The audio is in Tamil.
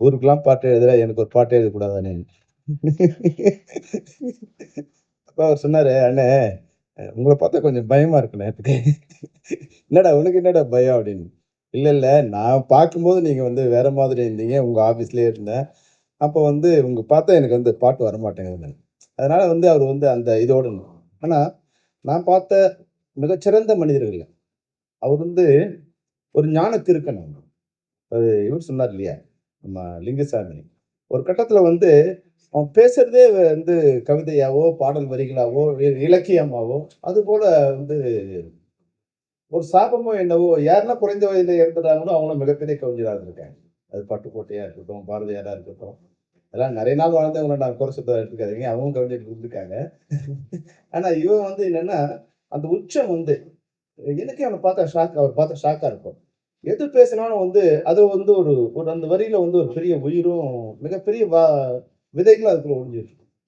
ஊருக்கெல்லாம் பாட்டு எழுதுற, எனக்கு ஒரு பாட்டு எழுதக்கூடாதானே? அப்ப அவர் சொன்னாரு, "அண்ணே, உங்கள பார்த்தா கொஞ்சம் பயமா இருக்குண்ணே." "என்னடா உனக்கு என்னடா பயம்?" அப்படின்னு. "இல்ல, இல்ல. நான் பார்க்கும்போது நீங்க வந்து வேற மாதிரி இருந்தீங்க. உங்க ஆஃபீஸ்லயே இருந்தேன். அப்ப வந்து உங்க பார்த்தா எனக்கு வந்து பாட்டு வரமாட்டேங்குதுன்னு." அதனால வந்து அவர் வந்து அந்த இதோட ஆனா, நான் பார்த்த மிகச்சிறந்த மனிதர்கள். அவர் வந்து ஒரு ஞான திருக்கன். அது இவர் சொன்னார் இல்லையா? நம்ம லிங்குசாமி. ஒரு கட்டத்தில வந்து அவன் பேசுறதே வந்து கவிதையாவோ, பாடல் வரிகளாவோ, இலக்கியமாவோ, அதுபோல வந்து ஒரு சாபமோ என்னவோ யாருன்னா குறைந்த வயதில இறந்துட்டாங்களோ, அவங்களும் மிகப்பெரிய கவிஞரா இருந்திருக்காங்க. அது பட்டுக்கோட்டையா இருக்கட்டும், பாரதியாரா இருக்கட்டும். அதெல்லாம் நெறைய நாள் வாழ்ந்தவங்கள நான் குறை சொல்ல எடுத்துக்காதீங்க. அவங்களும் கவிஞர் இருந்திருக்காங்க. ஆனா இவன் வந்து என்னன்னா, அந்த உச்சம் வந்து எனக்கே அவன பார்த்தா அவர் பார்த்தா ஷாக்கா இருக்கும். எது பேசினாலும் வந்து அது வந்து ஒரு ஒரு அந்த வரியில வந்து ஒரு பெரிய உயிரும், மிகப்பெரிய விதைகளும் அதுக்குள்ள ஒளிஞ்சிருக்கு.